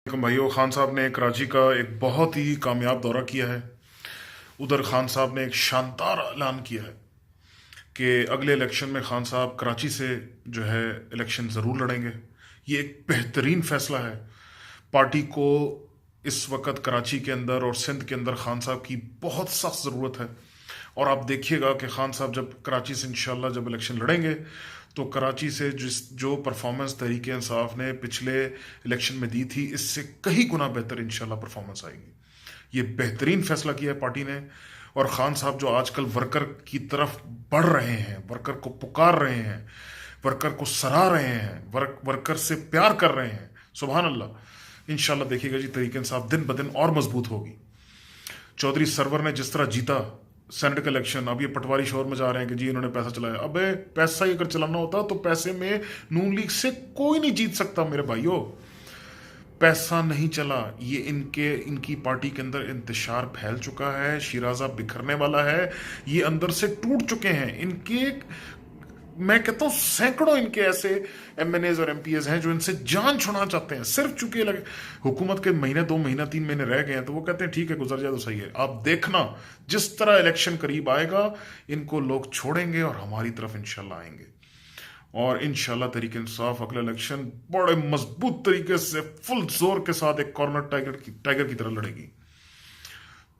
भाइयों, खान साहब ने कराची का एक बहुत ही कामयाब दौरा किया है। उधर खान साहब ने एक शानदार ऐलान किया है कि अगले इलेक्शन में खान साहब कराची से जो है इलेक्शन ज़रूर लड़ेंगे। ये एक बेहतरीन फैसला है। पार्टी को इस वक्त कराची के अंदर और सिंध के अंदर खान साहब की बहुत सख्त ज़रूरत है। और आप देखिएगा कि खान साहब जब कराची से इंशाल्लाह जब इलेक्शन लड़ेंगे तो कराची से जो परफॉर्मेंस तहरीक इंसाफ ने पिछले इलेक्शन में दी थी, इससे कई गुना बेहतर इंशाल्लाह परफॉर्मेंस आएगी। ये बेहतरीन फैसला किया है पार्टी ने। और खान साहब जो आजकल वर्कर की तरफ बढ़ रहे हैं, वर्कर को पुकार रहे हैं, वर्कर को सराह रहे हैं, वर्कर से प्यार कर रहे हैं, सुभान अल्लाह। इंशाल्लाह देखिएगा जी, तहरीक इंसाफ दिन ब दिन और मजबूत होगी। चौधरी सरवर ने जिस तरह जीता सेनेट का इलेक्शन, अब ये पटवारी शोर में जा रहे हैं कि जी इन्होंने पैसा चलाया। अबे पैसा ही अगर चलाना होता तो पैसे में नून लीग से कोई नहीं जीत सकता मेरे भाइयों। पैसा नहीं चला, ये इनकी पार्टी के अंदर इंतशार फैल चुका है, शिराजा बिखरने वाला है, ये अंदर से टूट चुके हैं इनके। मैं कहता हूं सैकड़ों इनके ऐसे एमएनएज और एमपीएस हैं जो इनसे जान छुड़ाना चाहते हैं। सिर्फ चूंकि हुकूमत के महीने 2 महीना 3 महीने रह गए हैं तो वो कहते हैं ठीक है गुजर जाए तो सही है। आप देखना जिस तरह इलेक्शन करीब आएगा इनको लोग छोड़ेंगे और हमारी तरफ इंशाल्लाह आएंगे। और इंशाल्लाह तहरीक इंसाफ अगला इलेक्शन बड़े मजबूत तरीके से फुल जोर के साथ एक कॉर्नर टाइगर की तरह लड़ेगी।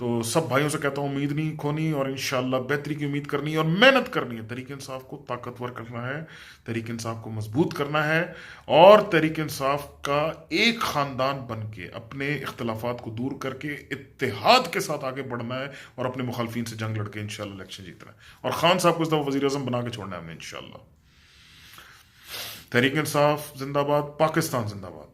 तो सब भाइयों से कहता हूं उम्मीद नहीं खोनी और इंशाल्लाह बेहतरी की उम्मीद करनी है और मेहनत करनी है। तहरीक इंसाफ को ताकतवर करना है, तहरीक इंसाफ को मजबूत करना है और तहरीक इंसाफ का एक खानदान बन के अपने इख्तलाफात को दूर करके इत्तेहाद के साथ आगे बढ़ना है और अपने मुखालफिन से जंग लड़के इंशाल्लाह इलेक्शन जीतना है। और खान साहब को इस दफा वजीर आजम बना के छोड़ना है हमें इंशाल्लाह। तहरीक इंसाफ जिंदाबाद, पाकिस्तान जिंदाबाद।